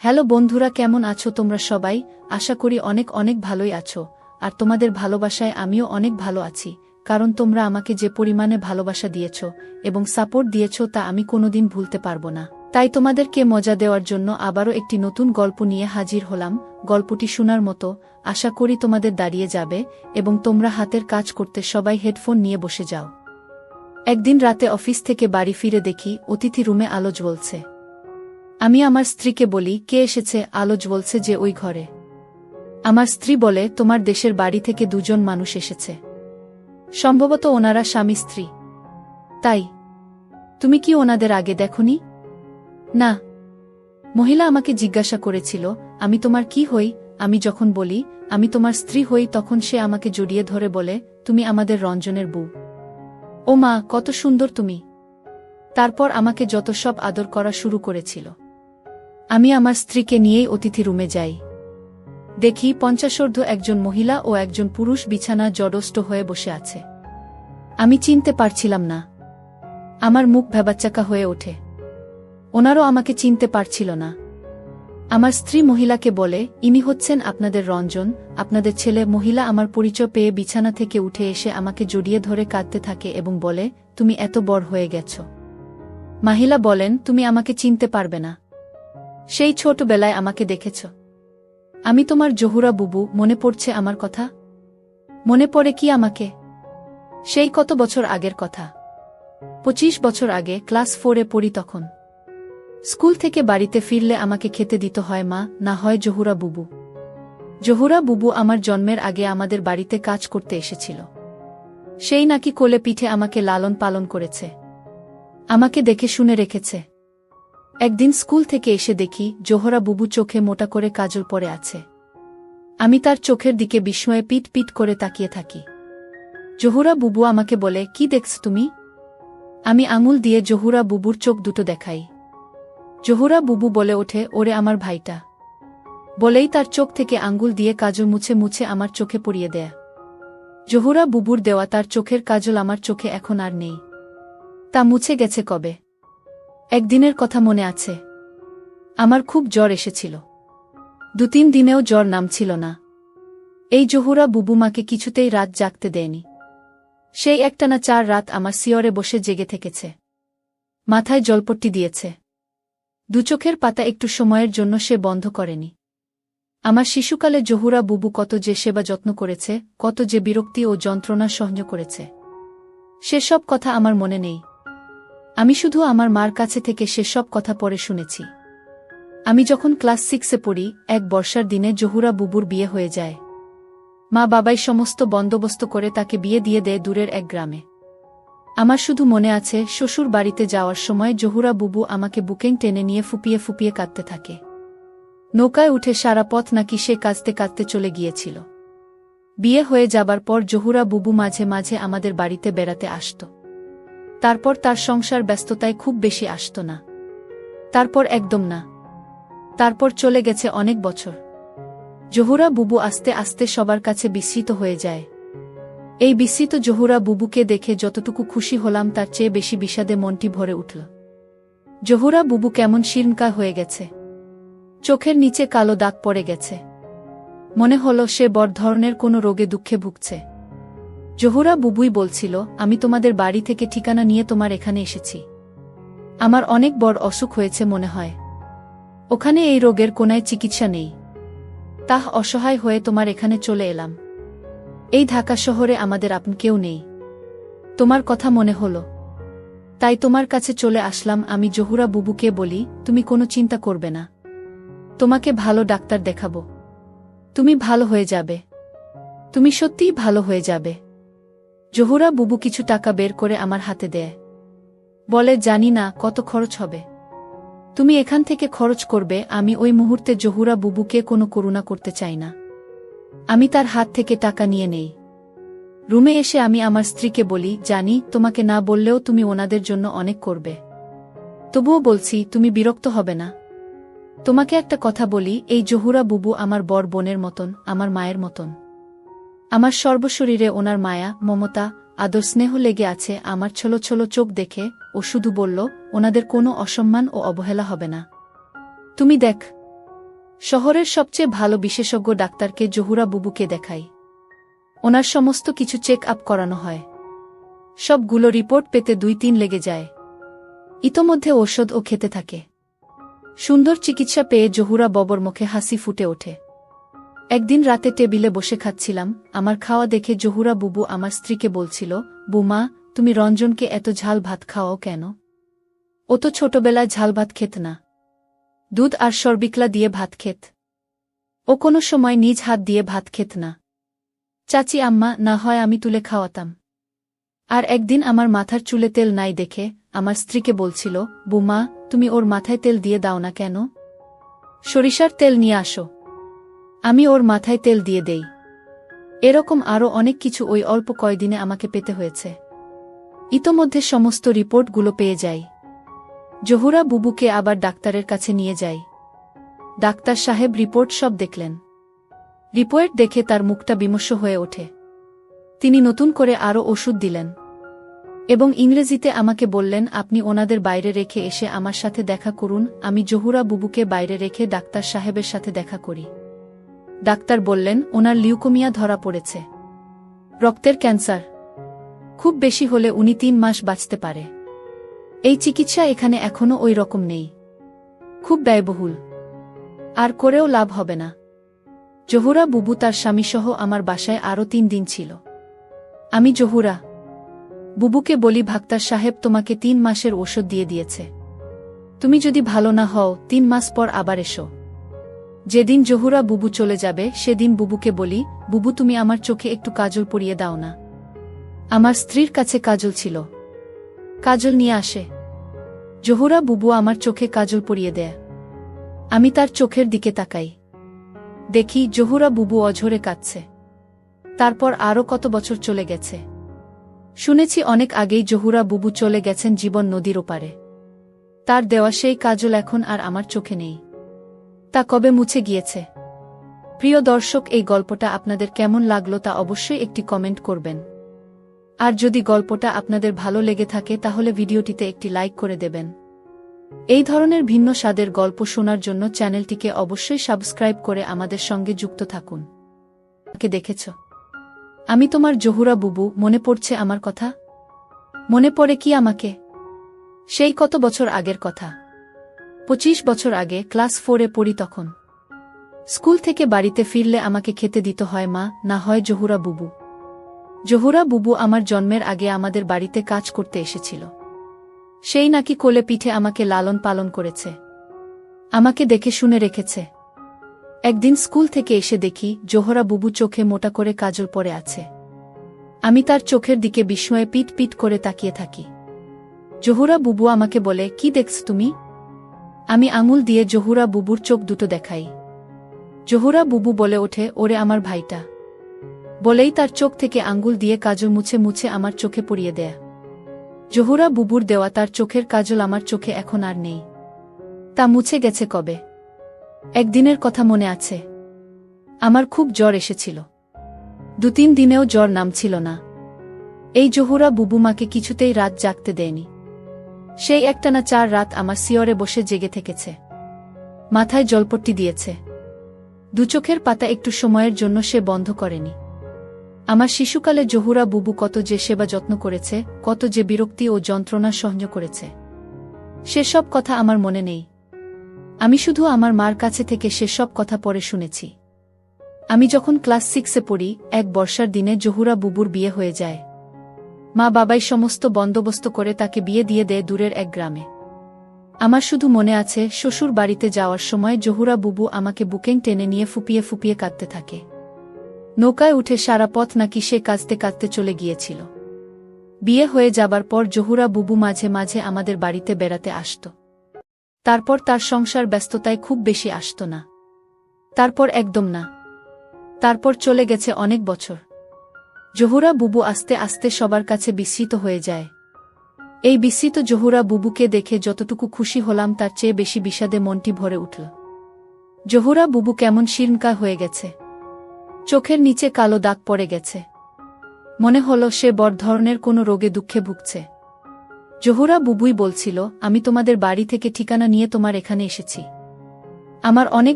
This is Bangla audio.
হ্যালো বন্ধুরা, কেমন আছো তোমরা সবাই? আশা করি অনেক অনেক ভালোই আছো। আর তোমাদের ভালোবাসায় আমিও অনেক ভালো আছি, কারণ তোমরা আমাকে যে পরিমাণে ভালোবাসা দিয়েছ এবং সাপোর্ট দিয়েছ তা আমি কোনোদিন ভুলতে পারবো না। তাই তোমাদেরকে মজা দেওয়ার জন্য আবারও একটি নতুন গল্প নিয়ে হাজির হলাম। গল্পটি শোনার মতো, আশা করি তোমাদের দাঁড়িয়ে যাবে এবং তোমরা হাতের কাজ করতে সবাই হেডফোন নিয়ে বসে যাও। একদিন রাতে অফিস থেকে বাড়ি ফিরে দেখি অতিথি রুমে আলো জ্বলছে। আমি আমার স্ত্রীকে বলি, কে এসেছে? আলো জ্বলছে যে ওই ঘরে। আমার স্ত্রী বলে, তোমার দেশের বাড়ি থেকে দুজন মানুষ এসেছে, সম্ভবত ওনারা স্বামী স্ত্রী। তাই তুমি কি ওনাদের আগে দেখোনি? না। মহিলা আমাকে জিজ্ঞাসা করেছিল, আমি তোমার কি হই? আমি যখন বলি আমি তোমার স্ত্রী হই, তখন সে আমাকে জড়িয়ে ধরে বলে, তুমি আমাদের রঞ্জনের বউ। ও মা, কত সুন্দর তুমি! তারপর আমাকে যত সব আদর করা শুরু করেছিল। আমি আমার স্ত্রীকে নিয়েই অতিথি রুমে যাই। দেখি 50 একজন মহিলা ও একজন পুরুষ বিছানা জড়ষ্ট হয়ে বসে আছে। আমি চিনতে পারছিলাম না। আমার মুখ ভ্যাবাচ্চাকা হয়ে ওঠে। ওনারও আমাকে চিনতে পারছিল না। আমার স্ত্রী মহিলাকে বলে, ইনি হচ্ছেন আপনাদের রঞ্জন, আপনাদের ছেলে। মহিলা আমার পরিচয় পেয়ে বিছানা থেকে উঠে এসে আমাকে জড়িয়ে ধরে কাঁদতে থাকে এবং বলে, তুমি এত বড় হয়ে গেছ। মহিলা বলেন, তুমি আমাকে চিনতে পারবে না। সেই ছোটবেলায় আমাকে দেখেছ। আমি তোমার জহুরা বুবু। মনে পড়ছে আমার কথা? মনে পড়ে কি আমাকে? সেই কত বছর আগের কথা। 25 বছর আগে, ক্লাস 4-এ পড়ি তখন। স্কুল থেকে বাড়িতে ফিরলে আমাকে খেতে দিত হয় মা, না হয় জহুরা বুবু। জহুরা বুবু আমার জন্মের আগে আমাদের বাড়িতে কাজ করতে এসেছিল। সেই নাকি কোলে পিঠে আমাকে লালন পালন করেছে, আমাকে দেখে শুনে রেখেছে। একদিন স্কুল থেকে এসে দেখি জোহরা বুবু চোখে মোটা করে কাজল পরে আছে। আমি তার চোখের দিকে বিস্ময়ে পিট পিট করে তাকিয়ে থাকি। জহুরা বুবু আমাকে বলে, কি দেখছ তুমি? আমি আঙুল দিয়ে জহুরা বুবুর চোখ দুটো দেখাই। জহুরা বুবু বলে ওঠে, ওরে আমার ভাইটা। বলেই তার চোখ থেকে আঙ্গুল দিয়ে কাজল মুছে মুছে আমার চোখে পরিয়ে দেয়। জহুরা বুবুর দেওয়া তার চোখের কাজল আমার চোখে এখন আর নেই। তা মুছে গেছে কবে। একদিনের কথা মনে আছে। আমার খুব জ্বর এসেছিল। 2-3 দিনেও জ্বর নামছিল না। এই জহুরা বুবু মাকে কিছুতেই রাত জাগতে দেয়নি। সেই একটানা 4 রাত আমার সিয়রে বসে জেগে থেকেছে। মাথায় জলপট্টি দিয়েছে। দুচোখের পাতা একটু সময়ের জন্য সে বন্ধ করেনি। আমার শিশুকালে জহুরা বুবু কত যে সেবা যত্ন করেছে, কত যে বিরক্তি ও যন্ত্রণা সহ্য করেছে, সেসব কথা আমার মনে নেই। আমি শুধু আমার মার কাছে থেকে সেসব কথা পরে শুনেছি। আমি যখন ক্লাস 6-এ পড়ি, এক বর্ষার দিনে জহুরা বুবুর বিয়ে হয়ে যায়। মা বাবাই সমস্ত বন্দোবস্ত করে তাকে বিয়ে দিয়ে দেয় দূরের এক গ্রামে। আমার শুধু মনে আছে, শ্বশুর বাড়িতে যাওয়ার সময় জহুরা বুবু আমাকে বুকেং টেনে নিয়ে ফুপিয়ে ফুপিয়ে কাঁদতে থাকে। নৌকায় উঠে সারা পথ নাকি সে কাঁদতে কাঁদতে চলে গিয়েছিল। বিয়ে হয়ে যাবার পর জহুরা বুবু মাঝে মাঝে আমাদের বাড়িতে বেড়াতে আসত। তারপর তার সংসার ব্যস্ততায় খুব বেশি আসত না। তারপর একদম না। তারপর চলে গেছে অনেক বছর। জহুরা বুবু আস্তে আস্তে সবার কাছে বিস্মিত হয়ে যায়। এই বিস্মিত জহুরা বুবুকে দেখে যতটুকু খুশি হলাম তার চেয়ে বেশি বিষাদে মনটি ভরে উঠল। জহুরা বুবু কেমন শীর্ণকায় হয়ে গেছে। চোখের নিচে কালো দাগ পড়ে গেছে। মনে হলো সে বড় ধরনের কোনো রোগে দুঃখে ভুগছে। জহুরা বুবুই বলছিল, আমি তোমাদের বাড়ি থেকে ঠিকানা নিয়ে তোমার এখানে এসেছি। আমার অনেক বড় অসুখ হয়েছে মনে হয়। ওখানে এই রোগের কোনায় চিকিৎসা নেই। তাহ অসহায় হয়ে তোমার এখানে চলে এলাম। এই ঢাকা শহরে আমাদের আপন কেউ নেই। তোমার কথা মনে হলো, তাই তোমার কাছে চলে আসলাম। আমি জহুরা বুবুকে বলি, তুমি কোনো চিন্তা করবে না। তোমাকে ভালো ডাক্তার দেখাবো। তুমি ভালো হয়ে যাবে। তুমি সত্যিই ভালো হয়ে যাবে। জহুরা বুবু কিছু টাকা বের করে আমার হাতে দেয়। বলে, জানি না কত খরচ হবে। তুমি এখান থেকে খরচ করবে। আমি ওই মুহূর্তে জহুরা বুবুকে কোনো করুণা করতে চাই না। আমি তার হাত থেকে টাকা নিয়ে নেই। রুমে এসে আমি আমার স্ত্রীকে বলি, জানি তোমাকে না বললেও তুমি ওনাদের জন্য অনেক করবে। তবুও বলছি, তুমি বিরক্ত হবে না। তোমাকে একটা কথা বলি, এই জহুরা বুবু আমার বড় বোনের মতন, আমার মায়ের মতন। আমার সর্বশরীরে ওনার মায়া, মমতা, আদর, স্নেহ লেগে আছে। আমার ছোলো ছোলো চোখ দেখে ও শুধু বলল, ওনাদের কোনো অসম্মান ও অবহেলা হবে না। তুমি দেখ, শহরের সবচেয়ে ভালো বিশেষজ্ঞ ডাক্তারকে জহুরা বুবুকে দেখাই। ওনার সমস্ত কিছু চেক আপ করানো হয়। সবগুলো রিপোর্ট পেতে 2-3 লেগে যায়। ইতোমধ্যে ঔষধও খেতে থাকে। সুন্দর চিকিৎসা পেয়ে জহুরা ববর মুখে হাসি ফুটে ওঠে। একদিন রাতে টেবিলে বসে খাচ্ছিলাম, আমার খাওয়া দেখে জহুরা বুবু আমার স্ত্রীকে বলছিল, বুমা, তুমি রঞ্জনকে এত ঝাল ভাত খাওয়াও কেন? ও তো ছোটবেলায় ঝাল ভাত খেত না। দুধ আর সরবিকলা দিয়ে ভাত খেত। ও কোনো সময় নিজ হাত দিয়ে ভাত খেত না। চাচি আম্মা, না হয় আমি তুলে খাওয়াতাম। আর একদিন আমার মাথার চুলে তেল নাই দেখে আমার স্ত্রীকে বলছিল, বুমা, তুমি ওর মাথায় তেল দিয়ে দাও না কেন? সরিষার তেল নিয়ে আসো। আমি ওর মাথায় তেল দিয়ে দেই। এরকম আরও অনেক কিছু ওই অল্প কয়দিনে আমাকে পেতে হয়েছে। ইতোমধ্যে সমস্ত রিপোর্টগুলো পেয়ে যাই। জহুরা বুবুকে আবার ডাক্তারের কাছে নিয়ে যাই। ডাক্তার সাহেব রিপোর্ট সব দেখলেন। রিপোর্ট দেখে তার মুখটা বিমর্ষ হয়ে ওঠে। তিনি নতুন করে আরও ওষুধ দিলেন এবং ইংরেজিতে আমাকে বললেন, আপনি ওনাদের বাইরে রেখে এসে আমার সাথে দেখা করুন। আমি জহুরা বুবুকে বাইরে রেখে ডাক্তার সাহেবের সাথে দেখা করি। ডাক্তার বললেন, ওনার লিউকোমিয়া ধরা পড়েছে, রক্তের ক্যান্সার। খুব বেশি হলে উনি 3 মাস বাঁচতে পারে। এই চিকিৎসা এখানে এখনও ওই রকম নেই, খুব ব্যয়বহুল, আর করেও লাভ হবে না। জহুরা বুবু তার স্বামীসহ আমার বাসায় আরও 3 দিন ছিল। আমি জহুরা বুবুকে বলি, ডাক্তার সাহেব তোমাকে 3 মাসের ওষুধ দিয়ে দিয়েছে। তুমি যদি ভালো না হও 3 মাস পর আবার এসো। যেদিন জহুরা বুবু চলে যাবে সেদিন বুবুকে বলি, বুবু, তুমি আমার চোখে একটু কাজল পরিয়ে দাও না। আমার স্ত্রীর কাছে কাজল ছিল, কাজল নিয়ে আসে। জহুরা বুবু আমার চোখে কাজল পরিয়ে দেয়। আমি তার চোখের দিকে তাকাই, দেখি জহুরা বুবু অঝরে কাঁদছে। তারপর আরও কত বছর চলে গেছে। শুনেছি অনেক আগেই জহুরা বুবু চলে গেছেন জীবন নদীর ওপারে। তার দেওয়া সেই কাজল এখন আর আমার চোখে নেই। তা কবে মুছে গিয়েছে। প্রিয় দর্শক, এই গল্পটা আপনাদের কেমন লাগলো তা অবশ্যই একটি কমেন্ট করবেন। আর যদি গল্পটা আপনাদের ভালো লেগে থাকে তাহলে ভিডিওটিতে একটি লাইক করে দেবেন। এই ধরনের ভিন্ন স্বাদের গল্প শোনার জন্য চ্যানেলটিকে অবশ্যই সাবস্ক্রাইব করে আমাদের সঙ্গে যুক্ত থাকুন। কে দেখেছ? আমি তোমার জহুরা বুবু। মনে পড়ছে আমার কথা? মনে পড়ে কি আমাকে? সেই কত বছর আগের কথা। 25 বছর আগে ক্লাস 4-এ পড়ি তখন। স্কুল থেকে বাড়িতে ফিরলে আমাকে খেতে দিত হয় মা, না হয় জহুরা বুবু। জহুরা বুবু আমার জন্মের আগে আমাদের বাড়িতে কাজ করতে এসেছিল। সেই নাকি কোলে পিঠে আমাকে লালন পালন করেছে, আমাকে দেখে শুনে রেখেছে। একদিন স্কুল থেকে এসে দেখি জহুরা বুবু চোখে মোটা করে কাজল পরে আছে। আমি তার চোখের দিকে বিস্ময়ে পিট পিট করে তাকিয়ে থাকি। জহুরা বুবু আমাকে বলে, কি দেখছ তুমি? আমি আঙুল দিয়ে জহুরা বুবুর চোখ দুটো দেখাই। জহুরা বুবু বলে ওঠে, ওরে আমার ভাইটা। বলেই তার চোখ থেকে আঙ্গুল দিয়ে কাজল মুছে মুছে আমার চোখে পরিয়ে দেয়। জহুরা বুবুর দেওয়া তার চোখের কাজল আমার চোখে এখন আর নেই। তা মুছে গেছে কবে। একদিনের কথা মনে আছে। আমার খুব জ্বর এসেছিল। 2-3 দিনেও জ্বর নামছিল না। এই জহুরা বুবু মাকে কিছুতেই রাত জাগতে দেয়নি। সেই একটানা 4 রাত আমার সিয়রে বসে জেগে থেকেছে। মাথায় জলপট্টি দিয়েছে। 2 চোখের পাতা একটু সময়ের জন্য সে বন্ধ করেনি। আমার শিশুকালে জহুরা বুবু কত যে সেবা যত্ন করেছে, কত যে বিরক্তি ও যন্ত্রণা সহ্য করেছে, সেসব কথা আমার মনে নেই। আমি শুধু আমার মার কাছে থেকে সেসব কথা পরে শুনেছি। আমি যখন ক্লাস 6-এ পড়ি, এক বর্ষার দিনে জহুরা বুবুর বিয়ে হয়ে যায়। মা বাবাই সমস্ত বন্দোবস্ত করে তাকে বিয়ে দিয়ে দেয় দূরের এক গ্রামে। আমার শুধু মনে আছে শ্বশুর বাড়িতে যাওয়ার সময় জহুরা বুবু আমাকে বুকেং টেনে নিয়ে ফুপিয়ে ফুপিয়ে কাঁদতে থাকে। নৌকায় উঠে সারা পথ নাকি সে কাঁদতে কাঁদতে চলে গিয়েছিল। বিয়ে হয়ে যাবার পর জহুরা বুবু মাঝে মাঝে আমাদের বাড়িতে বেড়াতে আসত। তারপর তার সংসার ব্যস্ততায় খুব বেশি আসত না। তারপর একদম না। তারপর চলে গেছে অনেক বছর। জহুরা বুবু আস্তে আস্তে সবার কাছে বিস্মিত হয়ে যায়। এই বিস্মিত জহুরা বুবুকে দেখে যতটুকু খুশি হলাম তার চেয়ে বেশি বিষাদে মনটি ভরে উঠল। জহুরা বুবু কেমন শীর্ণকায় হয়ে গেছে। চোখের নিচে কালো দাগ পড়ে গেছে। মনে হলো সে বড় ধরনের কোনো রোগে দুঃখে ভুগছে। জহুরা বুবুই বলছিল, আমি তোমাদের বাড়ি থেকে ঠিকানা নিয়ে তোমার এখানে এসেছি। আমার অনেক